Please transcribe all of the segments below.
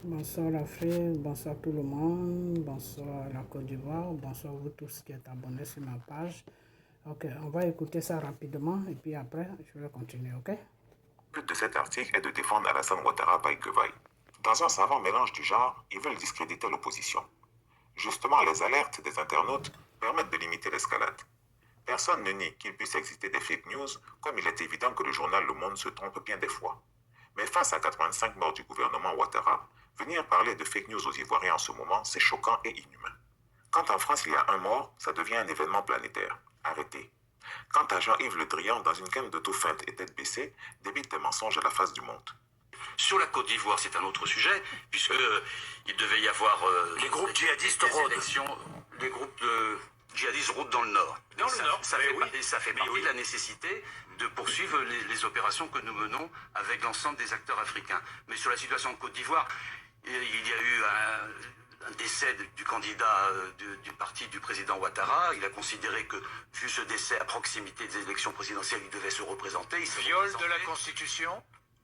Bonsoir l'Afrique, bonsoir tout le monde, bonsoir la Côte d'Ivoire, bonsoir vous tous qui êtes abonnés sur ma page. Ok, on va écouter ça rapidement et puis après je vais continuer, ok? Le but de cet article est de défendre Alassane Ouattara vaille que vaille. Dans un savant mélange du genre, ils veulent discréditer l'opposition. Justement, les alertes des internautes permettent de limiter l'escalade. Personne ne nie qu'il puisse exister des fake news, comme il est évident que le journal Le Monde se trompe bien des fois. Mais face à 85 morts du gouvernement Ouattara, venir parler de fake news aux Ivoiriens en ce moment, c'est choquant et inhumain. Quand en France il y a un mort, ça devient un événement planétaire. Arrêtez. Quant à Jean-Yves Le Drian, dans une canne de tout feinte et tête baissée, débite des mensonges à la face du monde. Sur la Côte d'Ivoire, c'est un autre sujet, puisque il devait y avoir les groupes djihadistes rôdent. Les groupes djihadistes rôdent dans le Nord. Ça fait partie de la nécessité de poursuivre les opérations que nous menons avec l'ensemble des acteurs africains. Mais sur la situation en Côte d'Ivoire, il y a eu un décès du candidat du parti du président Ouattara. Il a considéré que, vu ce décès à proximité des élections présidentielles, il devait se représenter. Viol de la Constitution.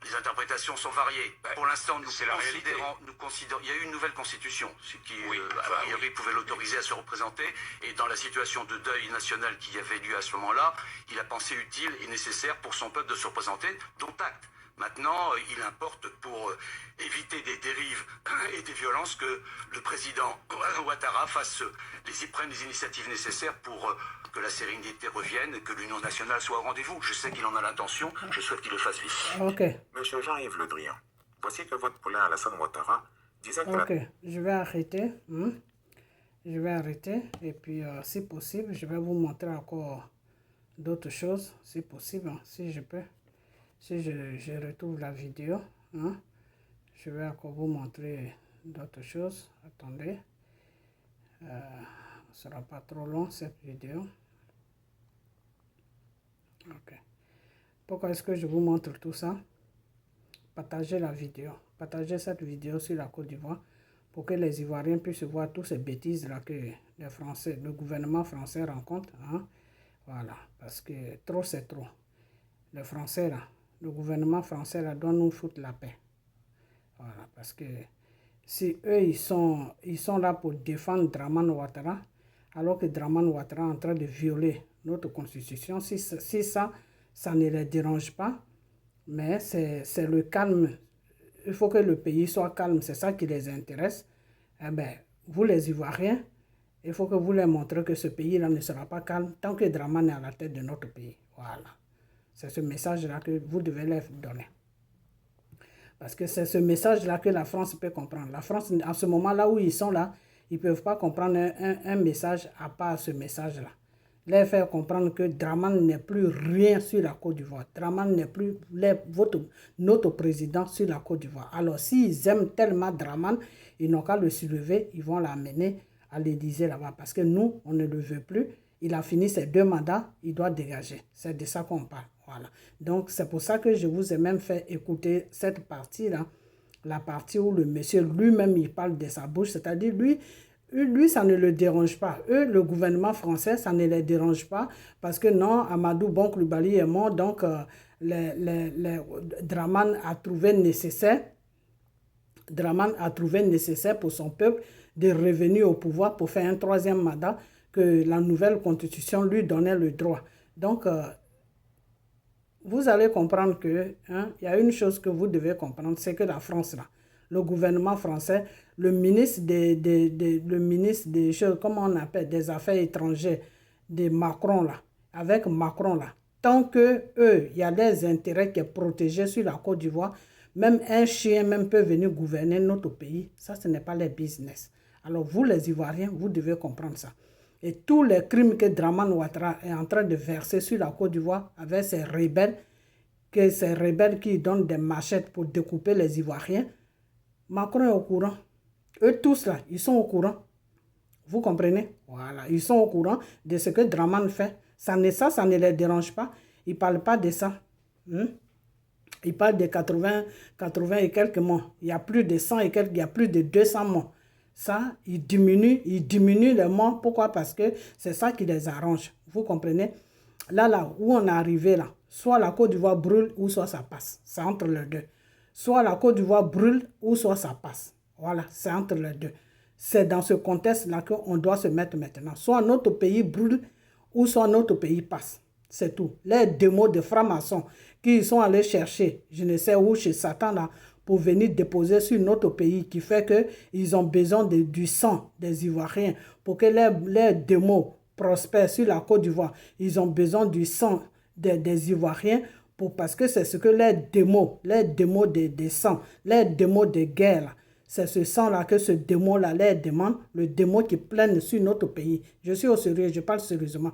Les interprétations sont variées. Pour l'instant, nous considérons, il y a eu une nouvelle constitution, ce qui, a priori, pouvait l'autoriser à se représenter. Et dans la situation de deuil national qui avait lieu à ce moment-là, il a pensé utile et nécessaire pour son peuple de se représenter, dont acte. Maintenant, il importe pour éviter des dérives et des violences que le président Ouattara prenne les initiatives nécessaires pour que la sérénité revienne et que l'Union nationale soit au rendez-vous. Je sais qu'il en a l'intention, je souhaite qu'il le fasse vite. Ok. Monsieur Jean-Yves Le Drian, voici que votre poulain Alassane Ouattara disait que... Ok, je vais arrêter. Je vais arrêter et puis si possible, je vais vous montrer encore d'autres choses, si possible, si je peux. Si je retrouve la vidéo, je vais encore vous montrer d'autres choses. Attendez. Ce ne sera pas trop long cette vidéo. Ok. Pourquoi est-ce que je vous montre tout ça? Partagez la vidéo. Partagez cette vidéo sur la Côte d'Ivoire pour que les Ivoiriens puissent voir toutes ces bêtises-là que les Français, le gouvernement français rencontre. Voilà. Parce que trop, c'est trop. Les Français, là, le gouvernement français là, doit nous foutre la paix. Voilà, parce que si eux, ils sont là pour défendre Dramane Ouattara, alors que Dramane Ouattara est en train de violer notre constitution, si ça ne les dérange pas, mais c'est le calme. Il faut que le pays soit calme, c'est ça qui les intéresse. Eh bien, vous les Ivoiriens, il faut que vous leur montrez que ce pays-là ne sera pas calme tant que Dramane est à la tête de notre pays. Voilà. C'est ce message-là que vous devez leur donner. Parce que c'est ce message-là que la France peut comprendre. La France, à ce moment-là où ils sont là, ils ne peuvent pas comprendre un message à part ce message-là. Leur faire comprendre que Dramane n'est plus rien sur la Côte d'Ivoire. Dramane n'est plus notre président sur la Côte d'Ivoire. Alors, s'ils aiment tellement Dramane, ils n'ont qu'à le soulever, ils vont l'amener à l'Élysée là-bas. Parce que nous, on ne le veut plus. Il a fini ses 2 mandats, il doit dégager. C'est de ça qu'on parle. Voilà. Donc, c'est pour ça que je vous ai même fait écouter cette partie-là, la partie où le monsieur lui-même, il parle de sa bouche, c'est-à-dire lui, ça ne le dérange pas. Eux, le gouvernement français, ça ne les dérange pas parce que non, Amadou Bon Coulibaly est mort, donc Dramane a trouvé nécessaire pour son peuple de revenir au pouvoir pour faire un 3e mandat que la nouvelle constitution lui donnait le droit. Donc, vous allez comprendre que, y a une chose que vous devez comprendre, c'est que la France, là, le gouvernement français, le ministre des choses, comment on appelle, des affaires étrangères de Macron, là, avec Macron, là, tant que eux, il y a des intérêts qui sont protégés sur la Côte d'Ivoire, même un chien même peut venir gouverner notre pays, ça, ce n'est pas leur business. Alors, vous, les Ivoiriens, vous devez comprendre ça. Et tous les crimes que Dramane Ouattara est en train de verser sur la Côte d'Ivoire avec ces rebelles qui donnent des machettes pour découper les Ivoiriens, Macron est au courant. Eux tous là, ils sont au courant. Vous comprenez? Voilà, ils sont au courant de ce que Dramane fait. Ça ne les dérange pas. Ils ne parlent pas de ça. Ils parlent de 80 et quelques morts. Il y a plus de 100 et quelques, il y a plus de 200 morts. Ça, ils diminuent les morts. Pourquoi? Parce que c'est ça qui les arrange. Vous comprenez? Là où on est arrivé, là, soit la Côte d'Ivoire brûle ou soit ça passe. C'est entre les deux. Soit la Côte d'Ivoire brûle ou soit ça passe. Voilà, c'est entre les deux. C'est dans ce contexte-là qu'on doit se mettre maintenant. Soit notre pays brûle, ou soit notre pays passe. C'est tout. Les démos de francs-maçons qui sont allés chercher, je ne sais où, chez Satan, là, pour venir déposer sur notre pays, qui fait qu'ils ont besoin du sang des Ivoiriens pour que les démos prospèrent sur la Côte d'Ivoire. Ils ont besoin du sang des Ivoiriens parce que c'est ce que les démos des sangs, les démos de guerre, c'est ce sang-là que ce démon-là les demande, le démon qui plane sur notre pays. Je suis au sérieux, je parle sérieusement.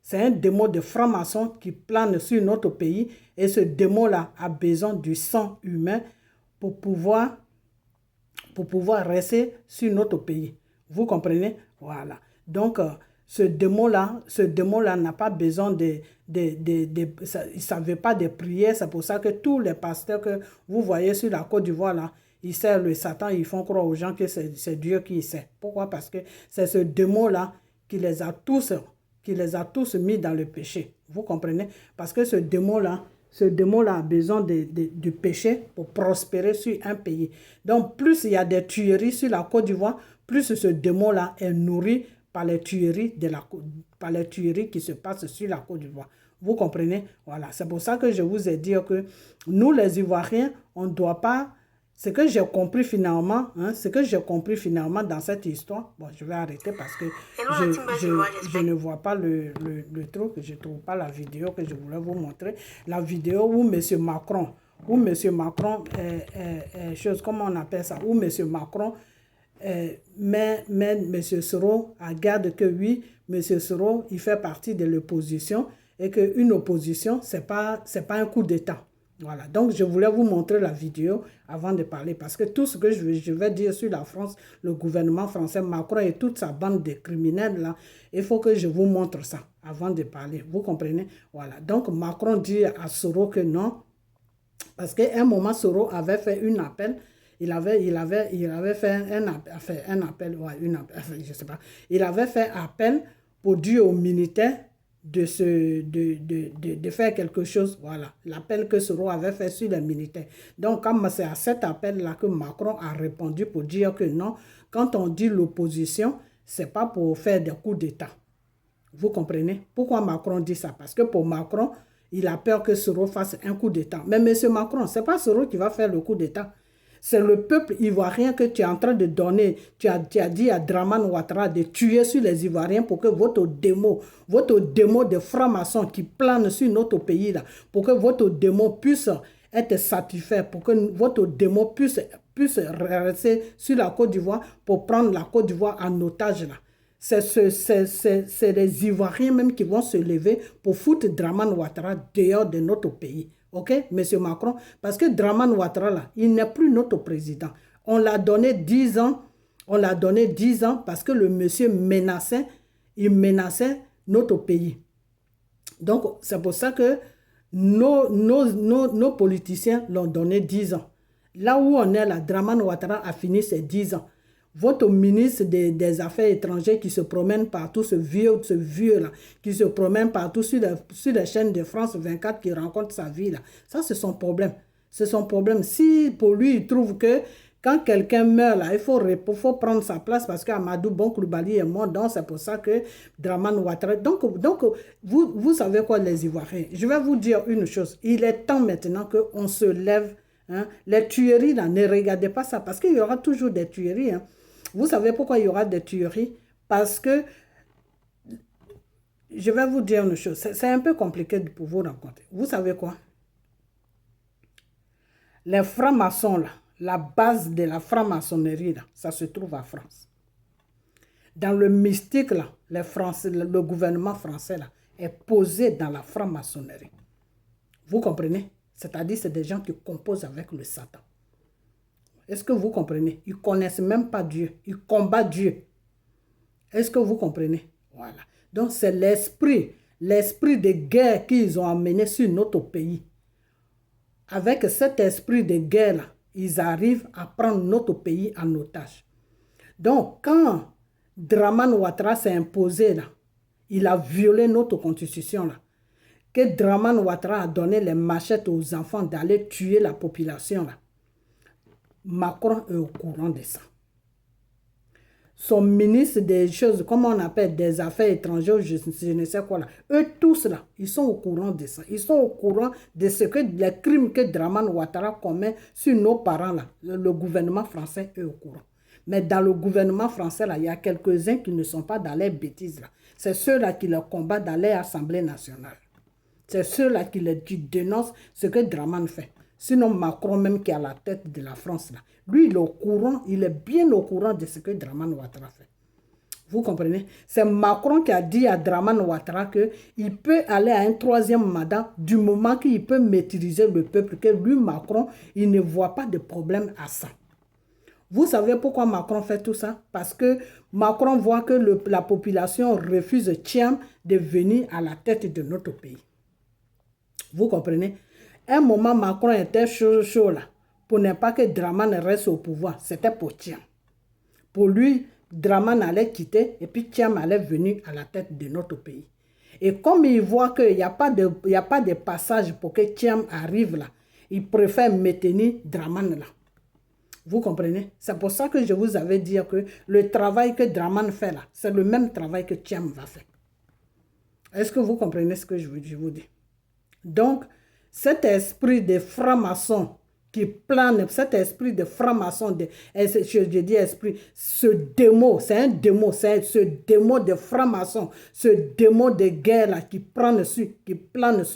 C'est un démon de franc-maçon qui plane sur notre pays et ce démon-là a besoin du sang humain pour pouvoir rester sur notre pays. Vous comprenez? Voilà. Donc, ce démon-là n'a pas besoin il ne veut pas de prières. C'est pour ça que tous les pasteurs que vous voyez sur la Côte d'Ivoire, là, ils servent le Satan, ils font croire aux gens que c'est Dieu qui sait. Pourquoi? Parce que c'est ce démon-là qui les a tous mis dans le péché. Vous comprenez? Parce que ce démon-là a besoin du péché pour prospérer sur un pays. Donc, plus il y a des tueries sur la Côte d'Ivoire, plus ce démon-là est nourri par les tueries qui se passent sur la Côte d'Ivoire. Vous comprenez? Voilà. C'est pour ça que je vous ai dit que nous, les Ivoiriens, on ne doit pas... Ce que j'ai compris finalement dans cette histoire, bon, je vais arrêter parce que je ne vois pas le truc, je ne trouve pas la vidéo que je voulais vous montrer. La vidéo où M. Macron, comment on appelle ça, où M. Macron met M. Soro à garde que oui, M. Soro, il fait partie de l'opposition et qu'une opposition, c'est pas un coup d'État. Voilà, donc je voulais vous montrer la vidéo avant de parler parce que tout ce que je vais dire sur la France, le gouvernement français, Macron et toute sa bande de criminels là, il faut que je vous montre ça avant de parler, vous comprenez? Voilà, donc Macron dit à Soro que non, parce qu'à un moment Soro avait fait un appel, il avait fait un appel, je sais pas, il avait fait appel pour dire aux militaires de faire quelque chose, voilà, l'appel que Soro avait fait sur les militaires. Donc, comme c'est à cet appel-là que Macron a répondu pour dire que non, quand on dit l'opposition, c'est pas pour faire des coups d'État. Vous comprenez? Pourquoi Macron dit ça? Parce que pour Macron, il a peur que Soro fasse un coup d'État. Mais M. Macron, c'est pas Soro qui va faire le coup d'État. C'est le peuple ivoirien que tu es en train de donner. Tu as dit à Draman Ouattara de tuer sur les Ivoiriens pour que votre démo de francs-maçons qui plane sur notre pays, là, pour que votre démo puisse être satisfait, pour que votre démo puisse rester sur la Côte d'Ivoire pour prendre la Côte d'Ivoire en otage. Là. C'est les Ivoiriens même qui vont se lever pour foutre Draman Ouattara dehors de notre pays. Ok, M. Macron, parce que Draman Ouattara, là, il n'est plus notre président. On l'a donné 10 ans. On l'a donné 10 ans parce que le monsieur menaçait notre pays. Donc, c'est pour ça que nos politiciens l'ont donné 10 ans. Là où on est là, Draman Ouattara a fini ses 10 ans. Votre ministre des Affaires étrangères qui se promène partout, ce vieux-là, qui se promène partout sur les chaînes de France 24, qui rencontre sa vie, là. Ça, c'est son problème. C'est son problème. Si pour lui, il trouve que quand quelqu'un meurt, là, il faut prendre sa place parce qu'Amadou Bon Coulibaly est mort. Donc, c'est pour ça que Draman Ouattara... Donc vous savez quoi, les Ivoiriens? Je vais vous dire une chose. Il est temps maintenant qu'on se lève. Hein? Les tueries, là, ne regardez pas ça parce qu'il y aura toujours des tueries. Hein? Vous savez pourquoi il y aura des tueries? Parce que, je vais vous dire une chose, c'est un peu compliqué pour vous raconter. Vous savez quoi? Les francs-maçons, là, la base de la franc-maçonnerie, là, ça se trouve en France. Dans le mystique, là, le gouvernement français là, est posé dans la franc-maçonnerie. Vous comprenez? C'est-à-dire c'est des gens qui composent avec le Satan. Est-ce que vous comprenez? Ils ne connaissent même pas Dieu. Ils combattent Dieu. Est-ce que vous comprenez? Voilà. Donc, c'est l'esprit de guerre qu'ils ont amené sur notre pays. Avec cet esprit de guerre-là, ils arrivent à prendre notre pays en otage. Donc, quand Draman Ouattara s'est imposé, là, il a violé notre constitution, là, que Draman Ouattara a donné les machettes aux enfants d'aller tuer la population, là. Macron est au courant de ça. Son ministre des choses, comment on appelle, des affaires étrangères, je ne sais quoi là. Eux tous là, ils sont au courant de ça. Ils sont au courant de ce que les crimes que Dramane Ouattara commet sur nos parents là. Le gouvernement français est au courant. Mais dans le gouvernement français là, il y a quelques-uns qui ne sont pas dans les bêtises là. C'est ceux-là qui le combattent dans l'Assemblée nationale. C'est ceux-là qui dénoncent ce que Dramane fait. Sinon, Macron même qui est à la tête de la France, là, lui, il est au courant, il est bien au courant de ce que Dramane Ouattara fait. Vous comprenez? C'est Macron qui a dit à Dramane Ouattara qu'il peut aller à un 3e mandat du moment qu'il peut maîtriser le peuple, que lui, Macron, il ne voit pas de problème à ça. Vous savez pourquoi Macron fait tout ça? Parce que Macron voit que la population refuse Thiam de venir à la tête de notre pays. Vous comprenez? Un moment, Macron était chaud là, pour ne pas que Dramane reste au pouvoir. C'était pour Thiam. Pour lui, Dramane allait quitter et puis Thiam allait venir à la tête de notre pays. Et comme il voit qu'il n'y a pas de passage pour que Thiam arrive là, il préfère maintenir Dramane là. Vous comprenez? C'est pour ça que je vous avais dit que le travail que Dramane fait là, c'est le même travail que Thiam va faire. Est-ce que vous comprenez ce que je vous dis? Donc, cet esprit de franc-maçon qui plane, cet esprit de franc-maçon, je dis esprit, ce démon, c'est un démon, c'est ce démon de franc-maçon, ce démon de guerre là, qui plane sur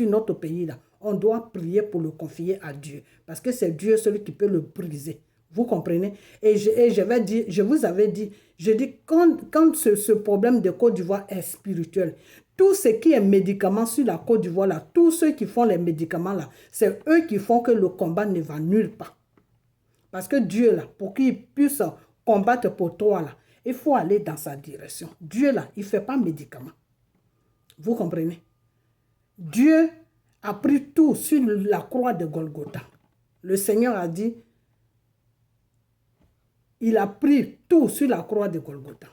notre pays là. On doit prier pour le confier à Dieu, parce que c'est Dieu celui qui peut le briser. Vous comprenez? Et je vous avais dit, je dis, quand ce problème de Côte d'Ivoire est spirituel, tout ce qui est médicament sur la Côte d'Ivoire, là, tous ceux qui font les médicaments, là, c'est eux qui font que le combat ne va nulle part. Parce que Dieu, là, pour qu'il puisse combattre pour toi, là, il faut aller dans sa direction. Dieu, là, il ne fait pas médicament. Vous comprenez? Dieu a pris tout sur la croix de Golgotha. Le Seigneur a dit, il a pris tout sur la croix de Golgotha.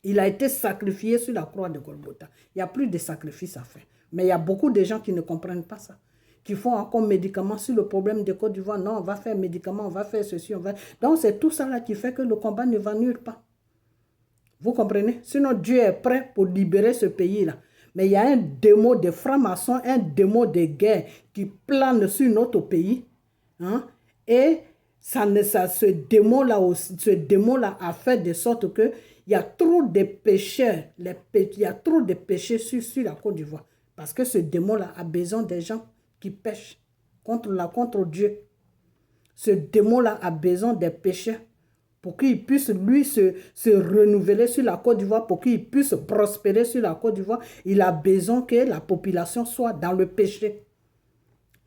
Il a été sacrifié sur la croix de Golgotha. Il n'y a plus de sacrifice à faire. Mais il y a beaucoup de gens qui ne comprennent pas ça. Qui font encore médicaments sur le problème de Côte d'Ivoire. Non, on va faire médicaments, on va faire ceci, on va... Donc c'est tout ça là qui fait que le combat ne va nulle part. Vous comprenez? Sinon Dieu est prêt pour libérer ce pays-là. Mais il y a un démon de franc-maçon, un démon de guerre qui plane sur notre pays. Hein? Et ce démon-là a fait de sorte que il y a trop de pécheurs, il y a trop de péchés sur la Côte d'Ivoire. Parce que ce démon-là a besoin des gens qui pêchent contre Dieu. Ce démon-là a besoin des pécheurs pour qu'il puisse, lui, se renouveler sur la Côte d'Ivoire, pour qu'il puisse prospérer sur la Côte d'Ivoire. Il a besoin que la population soit dans le péché.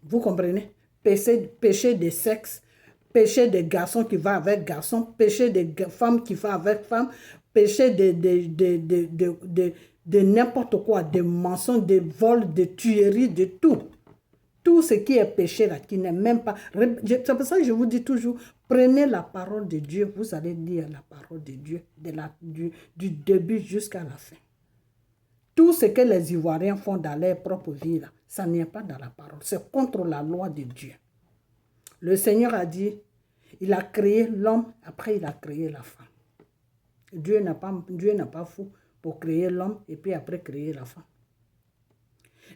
Vous comprenez? Péché de sexe, péché des garçons qui va avec garçons, péché des femmes qui va avec femmes, péché de n'importe quoi, de mensonges, de vols, de tueries, de tout. Tout ce qui est péché là, qui n'est même pas... C'est pour ça que je vous dis toujours, prenez la parole de Dieu, vous allez lire la parole de Dieu du début jusqu'à la fin. Tout ce que les Ivoiriens font dans leur propre vie là, ça n'est pas dans la parole, c'est contre la loi de Dieu. Le Seigneur a dit, il a créé l'homme, après il a créé la femme. Dieu n'est pas fou pour créer l'homme et puis après créer la femme.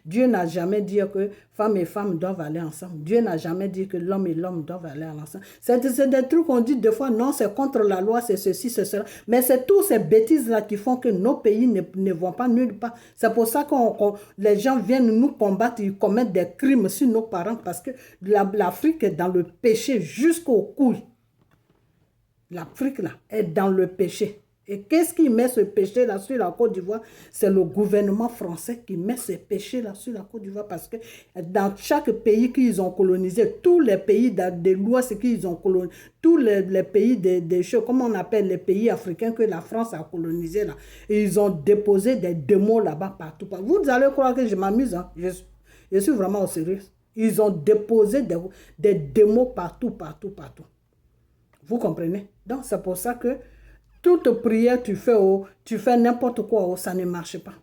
Dieu n'a jamais dit que femme et femme doivent aller ensemble. Dieu n'a jamais dit que l'homme et l'homme doivent aller ensemble. C'est des trucs qu'on dit des fois, non, c'est contre la loi, c'est ceci, c'est cela. Mais c'est toutes ces bêtises-là qui font que nos pays ne vont pas nulle part. C'est pour ça que les gens viennent nous combattre, ils commettent des crimes sur nos parents parce que l'Afrique est dans le péché jusqu'au cou. L'Afrique là est dans le péché. Et qu'est-ce qui met ce péché-là sur la Côte d'Ivoire? C'est le gouvernement français qui met ce péché-là sur la Côte d'Ivoire parce que dans chaque pays qu'ils ont colonisé, tous les pays de l'Ouest qu'ils ont colonisé, tous les pays des choses, comment on appelle les pays africains que la France a colonisé là, et ils ont déposé des démons là-bas partout. Vous allez croire que je m'amuse, hein? Je suis vraiment au sérieux. Ils ont déposé des démons partout. Vous comprenez? Donc c'est pour ça que toute prière tu fais n'importe quoi, ça ne marche pas.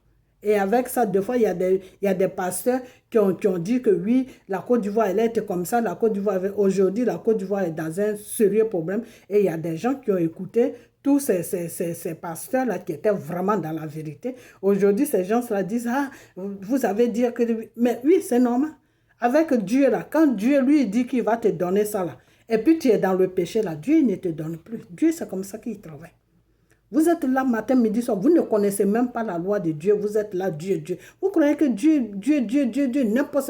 Et avec ça, des fois, il y a des pasteurs qui ont dit que oui, la Côte d'Ivoire, elle était comme ça. La Côte d'Ivoire, aujourd'hui, la Côte d'Ivoire est dans un sérieux problème. Et il y a des gens qui ont écouté tous ces pasteurs-là qui étaient vraiment dans la vérité. Aujourd'hui, ces gens-là disent, ah, vous avez dit que... Mais oui, c'est normal. Avec Dieu, là, quand Dieu lui dit qu'il va te donner ça, là, et puis tu es dans le péché, là, Dieu ne te donne plus. Dieu, c'est comme ça qu'il travaille. Vous êtes là matin, midi, soir, vous ne connaissez même pas la loi de Dieu, vous êtes là, Dieu. Vous croyez que Dieu,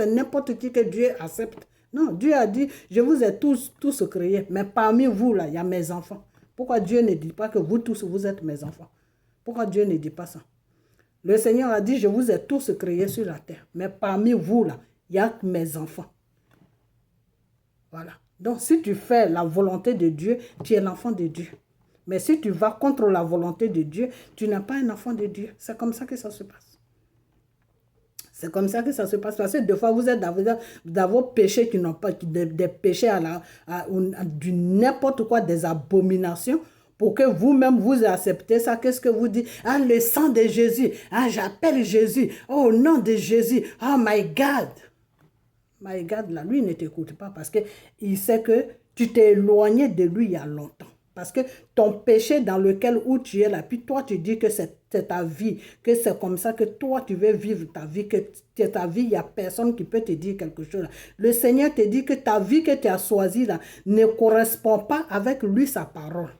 n'importe qui que Dieu accepte. Non, Dieu a dit, je vous ai tous créés, mais parmi vous, là, il y a mes enfants. Pourquoi Dieu ne dit pas que vous tous, vous êtes mes enfants? Pourquoi Dieu ne dit pas ça? Le Seigneur a dit, je vous ai tous créés sur la terre, mais parmi vous, là, il y a mes enfants. Voilà. Donc, si tu fais la volonté de Dieu, tu es l'enfant de Dieu. Mais si tu vas contre la volonté de Dieu, tu n'es pas un enfant de Dieu. C'est comme ça que ça se passe. C'est comme ça que ça se passe. Parce que des fois, vous êtes dans vos péchés qui n'ont pas, des péchés du n'importe quoi, des abominations, pour que vous-même vous acceptez ça. Qu'est-ce que vous dites? Ah, le sang de Jésus. Ah, j'appelle Jésus. Oh, au nom de Jésus. Oh, my God. My God, là, lui, ne t'écoute pas parce qu'il sait que tu t'es éloigné de lui il y a longtemps. Parce que ton péché dans lequel où tu es là, puis toi tu dis que c'est ta vie, que c'est comme ça que toi tu veux vivre ta vie, que ta vie, il n'y a personne qui peut te dire quelque chose. Là. Le Seigneur te dit que ta vie que tu as choisie là ne correspond pas avec lui sa parole.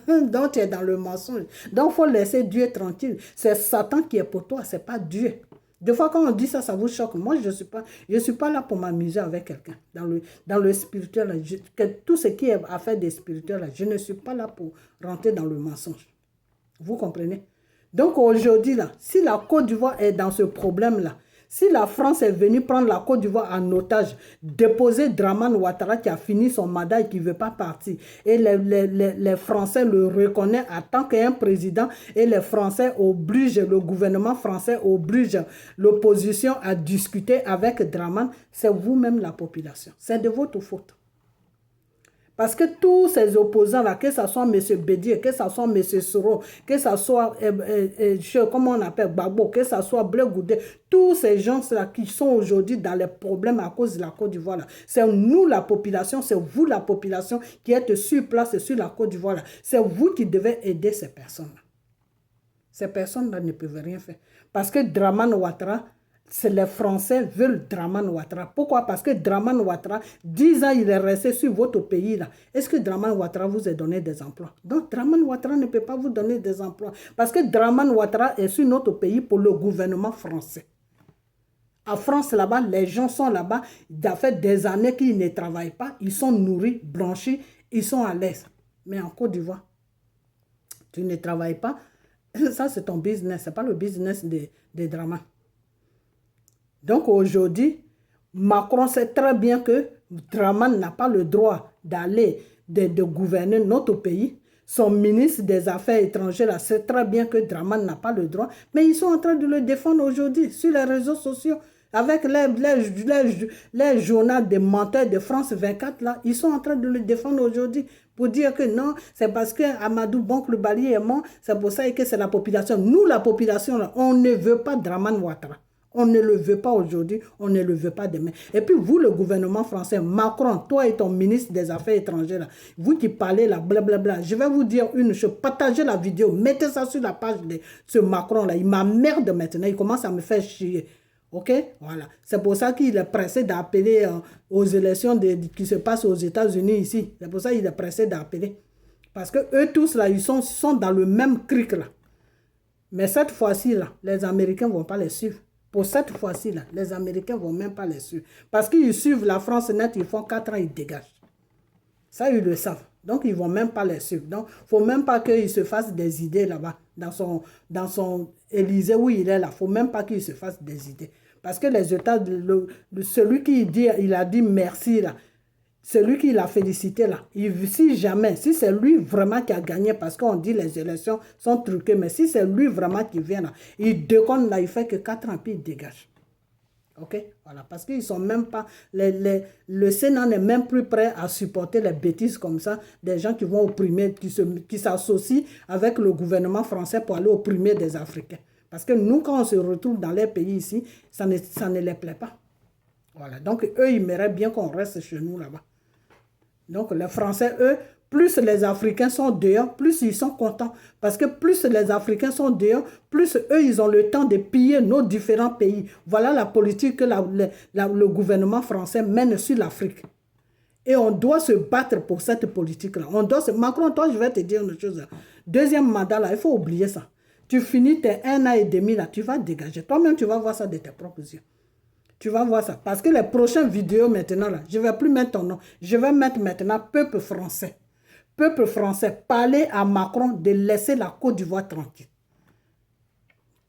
Donc tu es dans le mensonge. Donc il faut laisser Dieu tranquille. C'est Satan qui est pour toi, ce n'est pas Dieu. Des fois, quand on dit ça, ça vous choque. Moi, je ne suis pas là pour m'amuser avec quelqu'un. Dans le spirituel, tout ce qui est affaire des spirituels, je ne suis pas là pour rentrer dans le mensonge. Vous comprenez? Donc, aujourd'hui, là, si la Côte d'Ivoire est dans ce problème-là, si la France est venue prendre la Côte d'Ivoire en otage, déposer Dramane Ouattara qui a fini son mandat et qui ne veut pas partir, et les Français le reconnaissent en tant qu'un président, et les Français obligent, le gouvernement français oblige l'opposition à discuter avec Dramane, c'est vous-même la population. C'est de votre faute. Parce que tous ces opposants-là, que ce soit M. Bédier, que ce soit M. Soro, que ce soit, comment on appelle, Gbagbo, que ce soit Blé Goudé, tous ces gens-là qui sont aujourd'hui dans les problèmes à cause de la Côte d'Ivoire, c'est nous la population, c'est vous la population qui êtes sur place sur la Côte d'Ivoire. C'est vous qui devez aider ces personnes-là. Ces personnes-là ne peuvent rien faire. Parce que Dramane Ouattara, les Français veulent Dramane Ouattara. Pourquoi? Parce que Dramane Ouattara, 10 ans, il est resté sur votre pays là. Est-ce que Dramane Ouattara vous a donné des emplois? Donc Dramane Ouattara ne peut pas vous donner des emplois. Parce que Dramane Ouattara est sur notre pays pour le gouvernement français. En France, là-bas, les gens sont là-bas. Ça fait des années qu'ils ne travaillent pas. Ils sont nourris, blanchis, ils sont à l'aise. Mais en Côte d'Ivoire, tu ne travailles pas. Ça, c'est ton business. Ce n'est pas le business de Dramane. Donc aujourd'hui, Macron sait très bien que Dramane n'a pas le droit d'aller, de gouverner notre pays. Son ministre des Affaires étrangères sait très bien que Dramane n'a pas le droit. Mais ils sont en train de le défendre aujourd'hui sur les réseaux sociaux. Avec les journaux des menteurs de France 24, là, ils sont en train de le défendre aujourd'hui pour dire que non, c'est parce que Amadou Bonkloubali est mort, c'est pour ça que c'est la population. Nous, la population, là, on ne veut pas Dramane Ouattara. On ne le veut pas aujourd'hui, on ne le veut pas demain. Et puis vous, le gouvernement français, Macron, toi et ton ministre des Affaires étrangères, là, vous qui parlez là, blablabla, je vais vous dire une chose, partagez la vidéo, mettez ça sur la page de ce Macron-là. Il m'emmerde maintenant, il commence à me faire chier. Ok? Voilà. C'est pour ça qu'il est pressé d'appeler aux élections qui se passent aux États-Unis ici. C'est pour ça qu'il est pressé d'appeler. Parce que eux tous là, ils sont dans le même cric là. Mais cette fois-ci là, les Américains ne vont pas les suivre. Pour cette fois-ci là, les Américains ne vont même pas les suivre. Parce qu'ils suivent la France net, ils font 4 ans, ils dégagent. Ça, ils le savent. Donc, ils ne vont même pas les suivre. Donc, il ne faut même pas qu'ils se fassent des idées là-bas, dans son Élysée où il est là. Il ne faut même pas qu'il se fasse des idées. Parce que les États, celui qui dit, il a dit merci là, celui qui l'a félicité là, si c'est lui vraiment qui a gagné, parce qu'on dit les élections sont truquées, mais si c'est lui vraiment qui vient là, il déconne là, il fait que 4 ans, puis il dégage. Ok? Voilà, parce qu'ils sont même pas, le Sénat n'est même plus prêt à supporter les bêtises comme ça, des gens qui vont opprimer, qui s'associent avec le gouvernement français pour aller opprimer des Africains. Parce que nous, quand on se retrouve dans les pays ici, ça ne les plaît pas. Voilà. Donc, eux, ils aimeraient bien qu'on reste chez nous là-bas. Donc, les Français, eux, plus les Africains sont dehors, plus ils sont contents. Parce que plus les Africains sont dehors, plus eux, ils ont le temps de piller nos différents pays. Voilà la politique que le gouvernement français mène sur l'Afrique. Et on doit se battre pour cette politique-là. Macron, toi, je vais te dire une chose. Deuxième mandat, là, il faut oublier ça. Tu finis tes 1 an et demi, là, tu vas dégager. Toi-même, tu vas voir ça de tes propres yeux. Tu vas voir ça. Parce que les prochaines vidéos maintenant, là, je ne vais plus mettre ton nom. Je vais mettre maintenant peuple français. Peuple français, parlez à Macron de laisser la Côte d'Ivoire tranquille.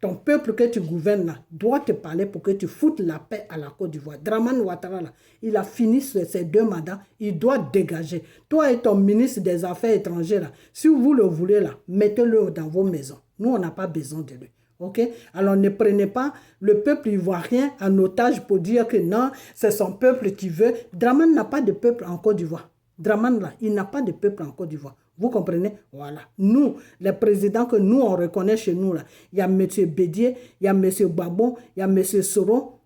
Ton peuple que tu gouvernes là, doit te parler pour que tu foutes la paix à la Côte d'Ivoire. Dramane Ouattara, là, il a fini ses 2 mandats, il doit dégager. Toi et ton ministre des Affaires étrangères, là, si vous le voulez, là, mettez-le dans vos maisons. Nous, on n'a pas besoin de lui. Ok? Alors ne prenez pas le peuple ivoirien en otage pour dire que non, c'est son peuple qui veut. Dramane n'a pas de peuple en Côte d'Ivoire. Dramane, là, il n'a pas de peuple en Côte d'Ivoire. Vous comprenez? Voilà. Nous, les présidents que nous, on reconnaît chez nous, là, il y a M. Bédier, il y a M. Babon, il y a M. Soro,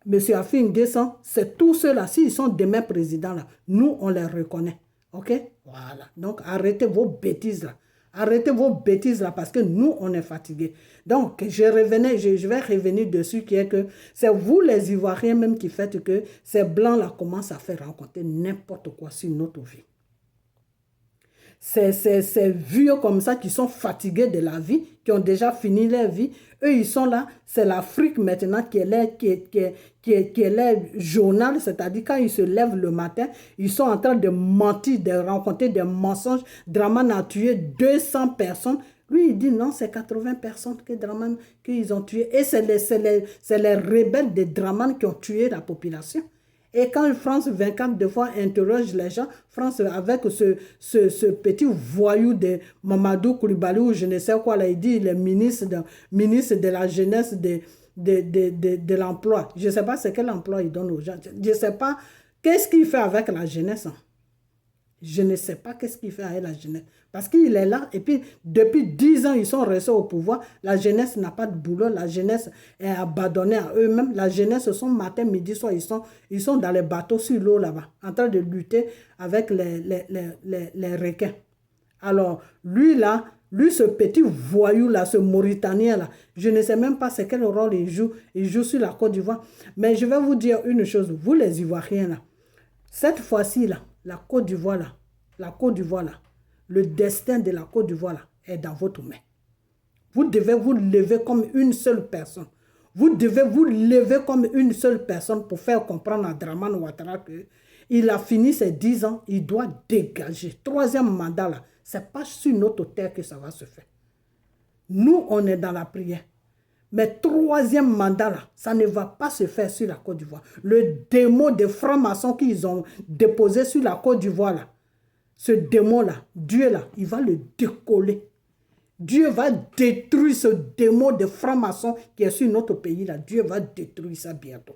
M. Afin Guessan. C'est tous ceux-là, s'ils sont demain présidents, là, nous, on les reconnaît. OK? Voilà. Donc, arrêtez vos bêtises, là. Arrêtez vos bêtises là parce que nous, on est fatigués. Donc, je vais revenir dessus qui est que c'est vous les Ivoiriens même qui faites que ces Blancs là commencent à faire rencontrer n'importe quoi sur notre vie. Ces vieux comme ça qui sont fatigués de la vie, qui ont déjà fini leur vie, eux ils sont là, c'est l'Afrique maintenant qui est leur journal, c'est-à-dire quand ils se lèvent le matin, ils sont en train de mentir, de rencontrer des mensonges. Dramane a tué 200 personnes. Lui, il dit non, c'est 80 personnes que Dramane, qu'ils ont tué. Et c'est les rebelles de Dramane qui ont tué la population. Et quand France 24 de fois interroge les gens, France avec ce petit voyou de Mamadou Koulibaly ou je ne sais quoi, là, il dit le ministre de la jeunesse de l'emploi. Je ne sais pas c'est quel emploi il donne aux gens. Je ne sais pas qu'est-ce qu'il fait avec la jeunesse. Hein. Je ne sais pas qu'est-ce qu'il fait avec la jeunesse. Parce qu'il est là, et puis depuis 10 ans, ils sont restés au pouvoir. La jeunesse n'a pas de boulot, la jeunesse est abandonnée à eux-mêmes. La jeunesse, son matin, midi, soir, ils sont dans les bateaux sur l'eau là-bas, en train de lutter avec les requins. Alors, lui là, ce petit voyou-là, ce Mauritanien-là, je ne sais même pas c'est quel rôle il joue sur la Côte d'Ivoire. Mais je vais vous dire une chose, vous les Ivoiriens là, cette fois-ci là, la Côte d'Ivoire là, le destin de la Côte d'Ivoire là, est dans votre main. Vous devez vous lever comme une seule personne. Vous devez vous lever comme une seule personne pour faire comprendre à Dramane Ouattara qu'il a fini ses 10 ans, il doit dégager. 3e mandat là, c'est pas sur notre terre que ça va se faire. Nous, on est dans la prière. Mais 3e mandat là, ça ne va pas se faire sur la Côte d'Ivoire. Le démon des francs-maçons qu'ils ont déposé sur la Côte d'Ivoire là, ce démon-là, Dieu là, il va le décoller. Dieu va détruire ce démon de franc-maçon qui est sur notre pays là. Dieu va détruire ça bientôt.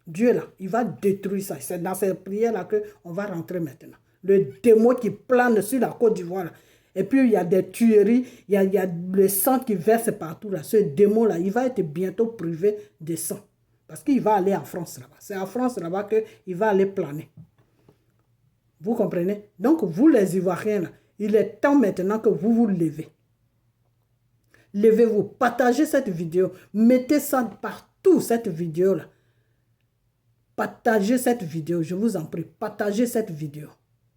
Dieu là, il va détruire ça. C'est dans cette prière-là qu'on va rentrer maintenant. Le démon qui plane sur la Côte d'Ivoire là. Et puis il y a des tueries, il y a le sang qui verse partout là. Ce démon-là, il va être bientôt privé de sang. Parce qu'il va aller en France là-bas. C'est en France là-bas qu'il va aller planer. Vous comprenez? Donc, vous les Ivoiriens, là, il est temps maintenant que vous vous levez. Levez-vous, partagez cette vidéo, mettez ça partout, cette vidéo-là. Partagez cette vidéo, je vous en prie, partagez cette vidéo.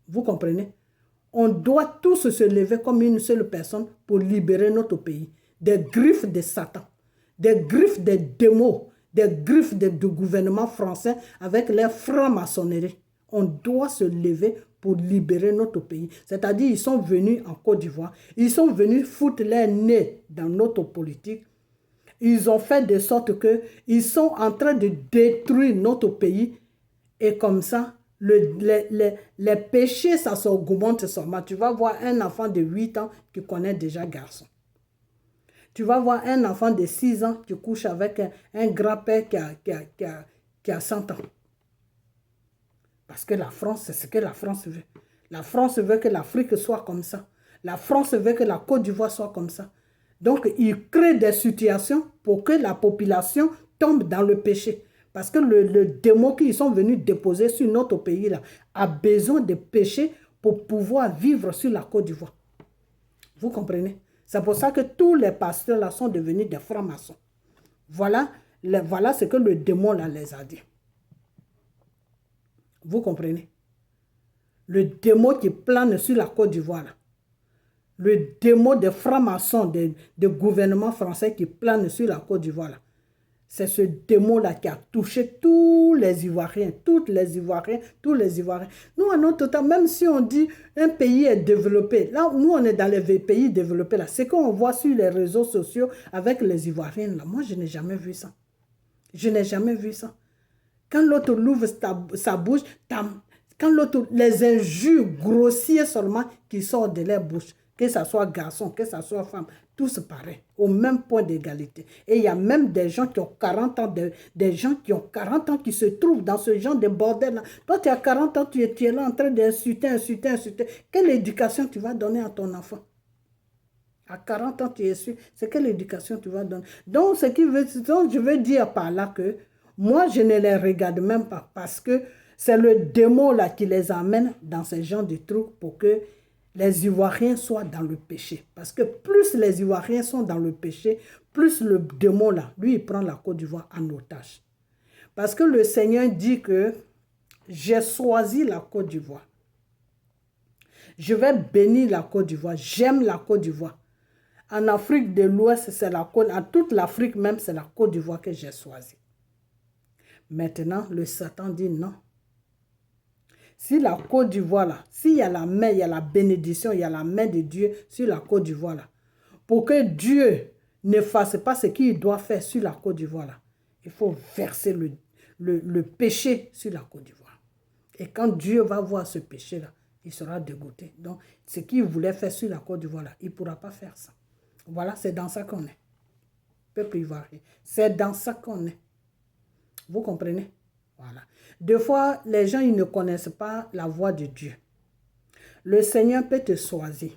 Vous comprenez? On doit tous se lever comme une seule personne pour libérer notre pays des griffes de Satan, des griffes des démons, des griffes du gouvernement français avec les francs-maçonneries. On doit se lever pour libérer notre pays. C'est-à-dire, ils sont venus en Côte d'Ivoire. Ils sont venus foutre leur nez dans notre politique. Ils ont fait de sorte qu'ils sont en train de détruire notre pays. Et comme ça, les péchés, ça s'augmente seulement. Tu vas voir un enfant de 8 ans qui connaît déjà garçon. Tu vas voir un enfant de 6 ans qui couche avec un grand-père qui a 100 ans. Parce que la France, c'est ce que la France veut. La France veut que l'Afrique soit comme ça. La France veut que la Côte d'Ivoire soit comme ça. Donc, il crée des situations pour que la population tombe dans le péché. Parce que le démon qu'ils sont venus déposer sur notre pays là, a besoin de péché pour pouvoir vivre sur la Côte d'Ivoire. Vous comprenez? C'est pour ça que tous les pasteurs là sont devenus des francs-maçons. Voilà ce que le démon là les a dit. Vous comprenez? Le démon qui plane sur la Côte d'Ivoire là. Le démon des francs-maçons, des gouvernements français qui plane sur la Côte d'Ivoire là. C'est ce démon-là qui a touché tous les Ivoiriens, tous les Ivoiriens. Nous, en notre temps, même si on dit un pays est développé, là, nous, on est dans les pays développés, là. C'est qu'on voit sur les réseaux sociaux avec les Ivoiriens, là. Moi, je n'ai jamais vu ça. Je n'ai jamais vu ça. Quand l'autre ouvre sa bouche, quand l'autre, les injures grossiers seulement qui sortent de leur bouche, que ce soit garçon, que ce soit femme, tous pareils, au même point d'égalité. Et il y a même des gens qui ont 40 ans, des gens qui ont 40 ans qui se trouvent dans ce genre de bordel-là. Toi, tu as 40 ans, tu es là en train d'insulter. Quelle éducation tu vas donner à ton enfant? À 40 ans, tu es sûr, c'est quelle éducation tu vas donner? Donc, je veux dire par là que moi, je ne les regarde même pas parce que c'est le démon là qui les amène dans ce genre de trucs pour que les Ivoiriens soient dans le péché. Parce que plus les Ivoiriens sont dans le péché, plus le démon là, lui, il prend la Côte d'Ivoire en otage. Parce que le Seigneur dit que j'ai choisi la Côte d'Ivoire. Je vais bénir la Côte d'Ivoire. J'aime la Côte d'Ivoire. En Afrique de l'Ouest, c'est la Côte, en toute l'Afrique même, c'est la Côte d'Ivoire que j'ai choisie. Maintenant, le Satan dit non. Si la Côte d'Ivoire, là, s'il y a la main, il y a la bénédiction, il y a la main de Dieu sur la Côte d'Ivoire, là, pour que Dieu ne fasse pas ce qu'il doit faire sur la Côte d'Ivoire, là, il faut verser le péché sur la Côte d'Ivoire. Et quand Dieu va voir ce péché-là, il sera dégoûté. Donc, ce qu'il voulait faire sur la Côte d'Ivoire, là, il ne pourra pas faire ça. Voilà, c'est dans ça qu'on est. Peuple ivoirien, c'est dans ça qu'on est. Vous comprenez? Voilà. Des fois, les gens, ils ne connaissent pas la voix de Dieu. Le Seigneur peut te choisir.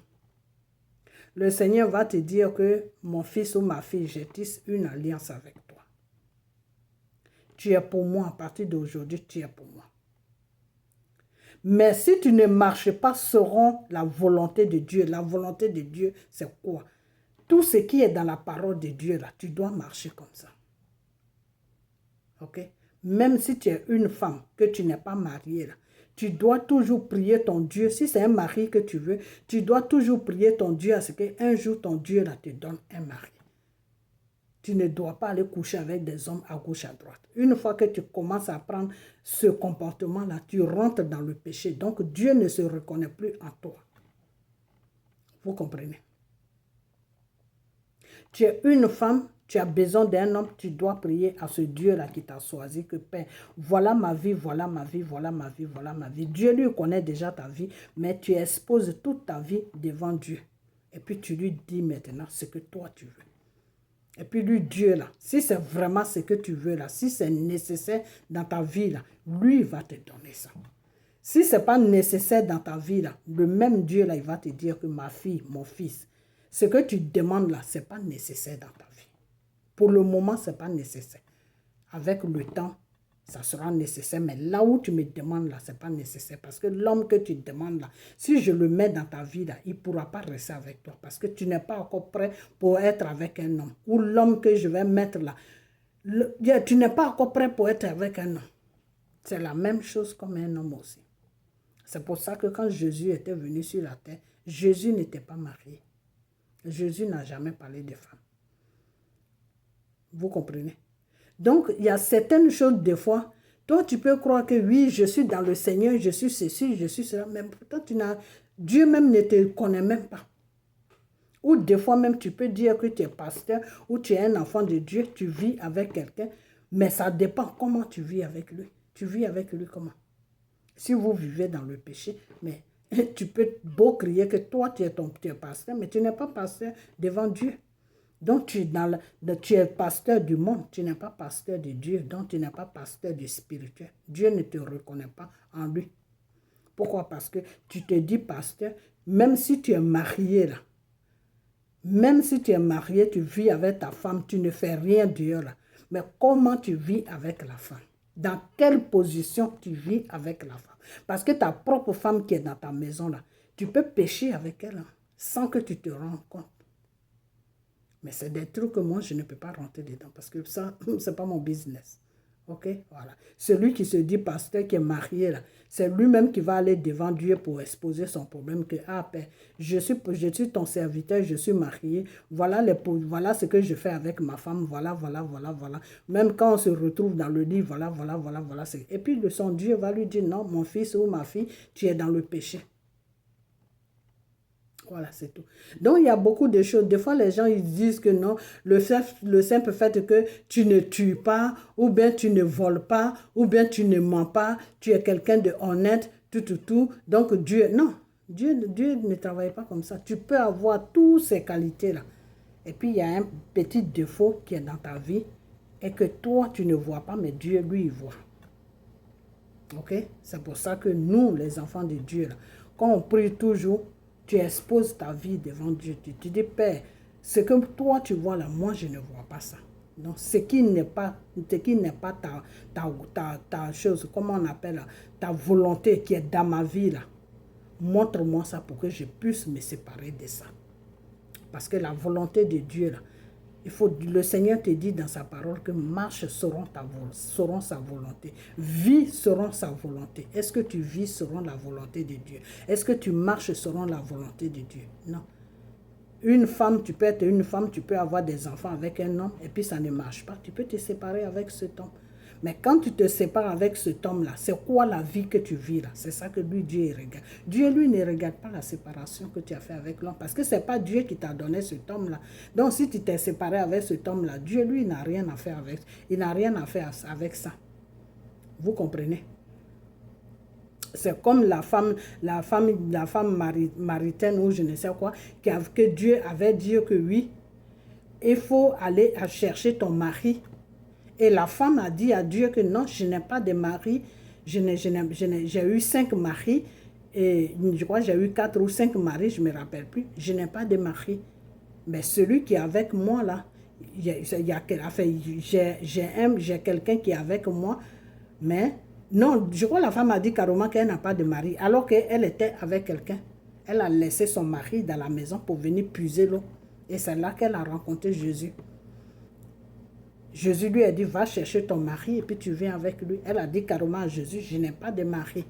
Le Seigneur va te dire que mon fils ou ma fille, je tisse une alliance avec toi. Tu es pour moi, à partir d'aujourd'hui, tu es pour moi. Mais si tu ne marches pas selon la volonté de Dieu, la volonté de Dieu, c'est quoi? Tout ce qui est dans la parole de Dieu, là, tu dois marcher comme ça. Ok? Même si tu es une femme, que tu n'es pas mariée, là, tu dois toujours prier ton Dieu. Si c'est un mari que tu veux, tu dois toujours prier ton Dieu à ce qu'un jour ton Dieu là, te donne un mari. Tu ne dois pas aller coucher avec des hommes à gauche, à droite. Une fois que tu commences à prendre ce comportement-là, tu rentres dans le péché. Donc Dieu ne se reconnaît plus en toi. Vous comprenez? Tu es une femme, tu as besoin d'un homme, tu dois prier à ce Dieu-là qui t'a choisi, que Père, voilà ma vie, voilà ma vie, voilà ma vie, voilà ma vie. Dieu lui connaît déjà ta vie, mais tu exposes toute ta vie devant Dieu. Et puis tu lui dis maintenant ce que toi tu veux. Et puis lui, Dieu là, si c'est vraiment ce que tu veux là, si c'est nécessaire dans ta vie là, lui va te donner ça. Si ce n'est pas nécessaire dans ta vie là, le même Dieu là, il va te dire que ma fille, mon fils, ce que tu demandes là, ce n'est pas nécessaire dans ta vie. Pour le moment, ce n'est pas nécessaire. Avec le temps, ça sera nécessaire. Mais là où tu me demandes là, ce n'est pas nécessaire. Parce que l'homme que tu demandes là, si je le mets dans ta vie là, il ne pourra pas rester avec toi. Parce que tu n'es pas encore prêt pour être avec un homme. Ou l'homme que je vais mettre là, tu n'es pas encore prêt pour être avec un homme. C'est la même chose comme un homme aussi. C'est pour ça que quand Jésus était venu sur la terre, Jésus n'était pas marié. Jésus n'a jamais parlé de femme. Vous comprenez? Donc, il y a certaines choses, des fois, toi, tu peux croire que oui, je suis dans le Seigneur, je suis ceci, je suis cela, mais pourtant, Dieu même ne te connaît même pas. Ou des fois même, tu peux dire que tu es pasteur ou tu es un enfant de Dieu, tu vis avec quelqu'un, mais ça dépend comment tu vis avec lui. Tu vis avec lui comment? Si vous vivez dans le péché, mais tu peux beau crier que toi, tu es pasteur, mais tu n'es pas pasteur devant Dieu. Donc, tu es pasteur du monde, tu n'es pas pasteur de Dieu, donc tu n'es pas pasteur du spirituel. Dieu ne te reconnaît pas en lui. Pourquoi? Parce que tu te dis pasteur, même si tu es marié là, Même si tu es marié, tu vis avec ta femme, tu ne fais rien dehors là. Mais comment tu vis avec la femme? Dans quelle position tu vis avec la femme? Parce que ta propre femme qui est dans ta maison là, tu peux pécher avec elle hein, sans que tu te rendes compte. Mais c'est des trucs que moi, je ne peux pas rentrer dedans parce que ça, ce n'est pas mon business. Ok, voilà. Celui qui se dit pasteur, qui est marié, là, c'est lui-même qui va aller devant Dieu pour exposer son problème. Que, ah, Père, je suis ton serviteur, je suis marié. Voilà, voilà ce que je fais avec ma femme. Voilà. Même quand on se retrouve dans le lit, voilà. Et puis, son Dieu va lui dire, non, mon fils ou ma fille, tu es dans le péché. Voilà, c'est tout. Donc, il y a beaucoup de choses. Des fois, les gens, ils disent que non, le simple fait que tu ne tues pas, ou bien tu ne voles pas, ou bien tu ne mens pas, tu es quelqu'un de honnête, tout. Donc, Dieu, non, Dieu ne travaille pas comme ça. Tu peux avoir toutes ces qualités-là. Et puis, il y a un petit défaut qui est dans ta vie et que toi, tu ne vois pas, mais Dieu, lui, il voit. Ok? C'est pour ça que nous, les enfants de Dieu, là, quand on prie toujours, tu exposes ta vie devant Dieu. Tu dis, Père, ce que toi tu vois là, moi je ne vois pas ça. Donc, ce qui n'est pas ta chose, comment on appelle là, ta volonté qui est dans ma vie là, montre-moi ça pour que je puisse me séparer de ça. Parce que la volonté de Dieu là, le Seigneur te dit dans sa parole que marche seront sa volonté. Vie seront sa volonté. Est-ce que tu vis selon la volonté de Dieu? Est-ce que tu marches selon la volonté de Dieu? Non. Une femme, tu peux être une femme, tu peux avoir des enfants avec un homme et puis ça ne marche pas. Tu peux te séparer avec cet homme. Mais quand tu te sépares avec cet homme-là, c'est quoi la vie que tu vis là? C'est ça que lui, Dieu regarde. Dieu, lui, ne regarde pas la séparation que tu as fait avec l'homme. Parce que ce n'est pas Dieu qui t'a donné cet homme-là. Donc, si tu t'es séparé avec cet homme-là, Dieu, lui, n'a rien à faire avec. Il n'a rien à faire avec ça. Vous comprenez? C'est comme la femme maritaine ou je ne sais quoi, que Dieu avait dit que oui, il faut aller chercher ton mari. Et la femme a dit à Dieu que non, je n'ai pas de mari. J'ai eu 5 maris. Et je crois que j'ai eu 4 ou 5 maris, je ne me rappelle plus. Je n'ai pas de mari. Mais celui qui est avec moi là, j'ai quelqu'un qui est avec moi. Mais non, je crois que la femme a dit carrément qu'elle n'a pas de mari. Alors qu'elle était avec quelqu'un. Elle a laissé son mari dans la maison pour venir puiser l'eau. Et c'est là qu'elle a rencontré Jésus. Jésus lui a dit, va chercher ton mari et puis tu viens avec lui. Elle a dit carrément à Jésus, je n'ai pas de mari.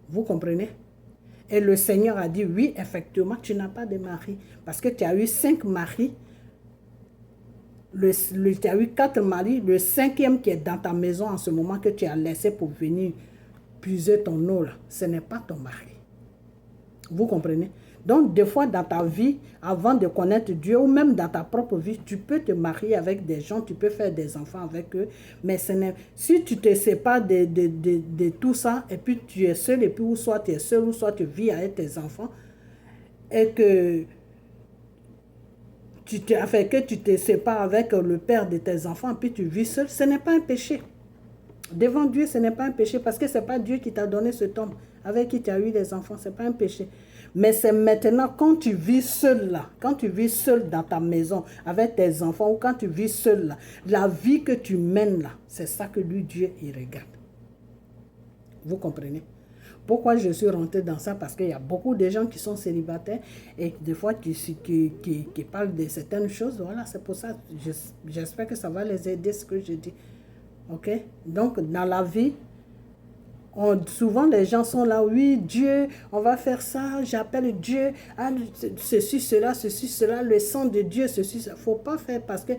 Vous comprenez? Et le Seigneur a dit, oui, effectivement, tu n'as pas de mari. Parce que tu as eu 5 maris. Tu as eu 4 maris. Le 5e qui est dans ta maison en ce moment que tu as laissé pour venir puiser ton eau, là, ce n'est pas ton mari. Vous comprenez? Donc, des fois, dans ta vie, avant de connaître Dieu, ou même dans ta propre vie, tu peux te marier avec des gens, tu peux faire des enfants avec eux, mais si tu te sépares de tout ça, et puis tu es seul, et puis ou soit tu es seul, ou soit tu vis avec tes enfants, et que tu te sépares avec le père de tes enfants, et puis tu vis seul, ce n'est pas un péché. Devant Dieu, ce n'est pas un péché, parce que ce n'est pas Dieu qui t'a donné cet homme avec qui tu as eu des enfants, ce n'est pas un péché. Mais c'est maintenant quand tu vis seul là, quand tu vis seul dans ta maison avec tes enfants, ou quand tu vis seul là, la vie que tu mènes là, c'est ça que lui, Dieu, il regarde. Vous comprenez? Pourquoi je suis rentrée dans ça? Parce qu'il y a beaucoup de gens qui sont célibataires et des fois qui parlent de certaines choses. Voilà, c'est pour ça, j'espère que ça va les aider ce que je dis. Ok? Donc, dans la vie, souvent les gens sont là, oui, Dieu, on va faire ça, j'appelle Dieu, ah, ceci, cela, le sang de Dieu, ceci, ça. Il ne faut pas faire parce que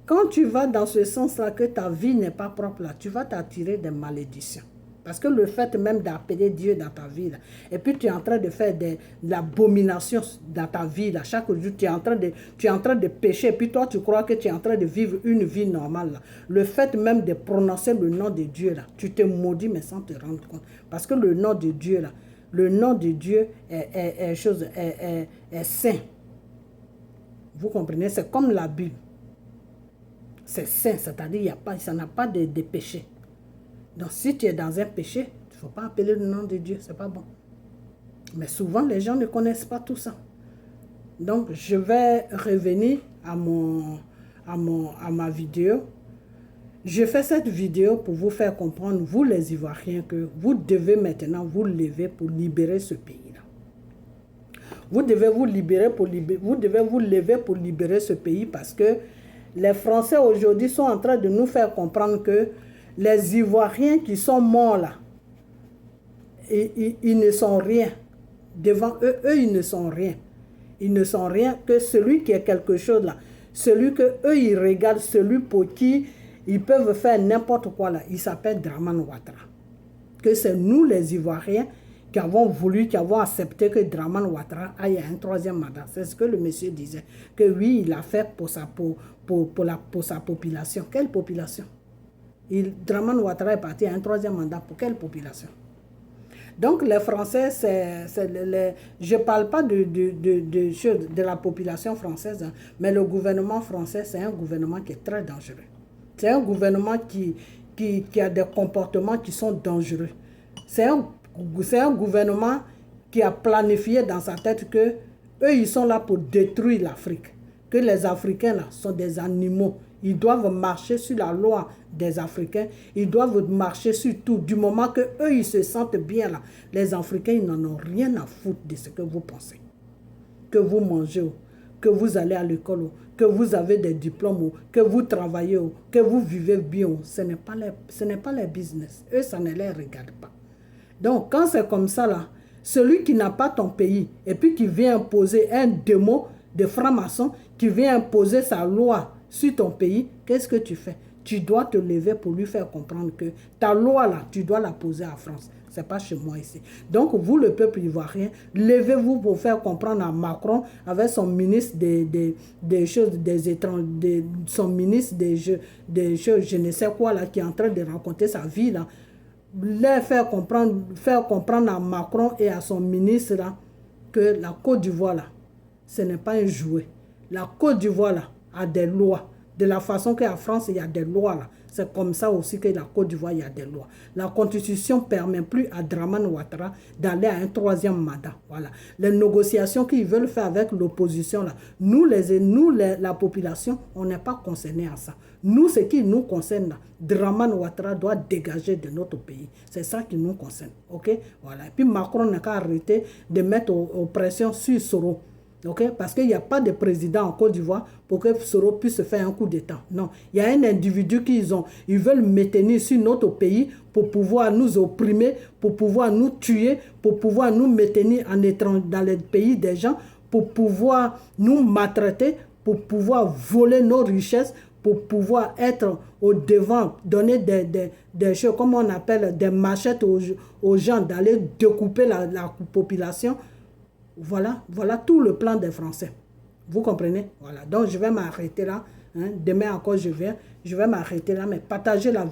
quand tu vas dans ce sens-là, que ta vie n'est pas propre là, tu vas t'attirer des malédictions. Parce que le fait même d'appeler Dieu dans ta vie, là, et puis tu es en train de faire de l'abomination dans ta vie, là, chaque jour, tu es en train de pécher, et puis toi, tu crois que tu es en train de vivre une vie normale. Là. Le fait même de prononcer le nom de Dieu, là, tu te maudis, mais sans te rendre compte. Parce que le nom de Dieu, là, le nom de Dieu est saint. Vous comprenez? C'est comme la Bible. C'est saint, c'est-à-dire ça n'a pas de péché. Donc, si tu es dans un péché, il ne faut pas appeler le nom de Dieu, ce n'est pas bon. Mais souvent, les gens ne connaissent pas tout ça. Donc, je vais revenir à ma vidéo. Je fais cette vidéo pour vous faire comprendre, vous les Ivoiriens, que vous devez maintenant vous lever pour libérer ce pays-là. Vous devez vous lever pour libérer ce pays parce que les Français aujourd'hui sont en train de nous faire comprendre que les Ivoiriens qui sont morts là, ils ne sont rien. Devant eux, ils ne sont rien. Ils ne sont rien que celui qui est quelque chose là. Celui que eux ils regardent, celui pour qui ils peuvent faire n'importe quoi là. Il s'appelle Dramane Ouattara. Que c'est nous les Ivoiriens qui avons voulu, qui avons accepté que Dramane Ouattara aille à un troisième mandat. C'est ce que le monsieur disait. Que oui, il a fait pour sa population. Quelle population? Dramane Ouattara est parti à un troisième mandat. Pour quelle population? Donc les Français, je ne parle pas de la population française, hein, mais le gouvernement français, c'est un gouvernement qui est très dangereux. C'est un gouvernement qui a des comportements qui sont dangereux. C'est un gouvernement qui a planifié dans sa tête que eux, ils sont là pour détruire l'Afrique. Que les Africains là sont des animaux. Ils doivent marcher sur la loi des Africains. Ils doivent marcher sur tout. Du moment que eux ils se sentent bien là, les Africains, ils n'en ont rien à foutre de ce que vous pensez. Que vous mangez, que vous allez à l'école, que vous avez des diplômes, que vous travaillez, que vous vivez bien. Ce n'est pas les business. Eux, ça ne les regarde pas. Donc, quand c'est comme ça là, celui qui n'a pas ton pays et puis qui vient imposer un démon de franc-maçon, qui vient imposer sa loi sur ton pays, qu'est-ce que tu fais? Tu dois te lever pour lui faire comprendre que ta loi là, tu dois la poser à France. Ce n'est pas chez moi ici. Donc, vous, le peuple ivoirien, levez-vous pour faire comprendre à Macron, avec son ministre des choses des étrangers, son ministre des choses, je ne sais quoi là, qui est en train de raconter sa vie là, faire comprendre à Macron et à son ministre là, que la Côte d'Ivoire là, ce n'est pas un jouet. La Côte d'Ivoire là a des lois. De la façon qu'en France, il y a des lois là. C'est comme ça aussi que la Côte d'Ivoire, il y a des lois. La Constitution ne permet plus à Dramane Ouattara d'aller à un troisième mandat. Voilà. Les négociations qu'ils veulent faire avec l'opposition, là, nous, la population, on n'est pas concernés à ça. Nous, ce qui nous concerne, là, Dramane Ouattara doit dégager de notre pays. C'est ça qui nous concerne. OK? Voilà. Et puis Macron n'a qu'à arrêter de mettre pression sur Soro. Okay? Parce qu'il n'y a pas de président en Côte d'Ivoire pour que Soro puisse faire un coup d'État. Non, il y a un individu ils veulent maintenir sur notre pays pour pouvoir nous opprimer, pour pouvoir nous tuer, pour pouvoir nous maintenir dans les pays des gens, pour pouvoir nous maltraiter, pour pouvoir voler nos richesses, pour pouvoir être au devant, donner des choses, comme on appelle des machettes aux gens, d'aller découper la population. Voilà tout le plan des Français. Vous comprenez? Voilà. Donc, je vais m'arrêter là. Hein. Demain encore, je vais m'arrêter là, mais partagez la vidéo.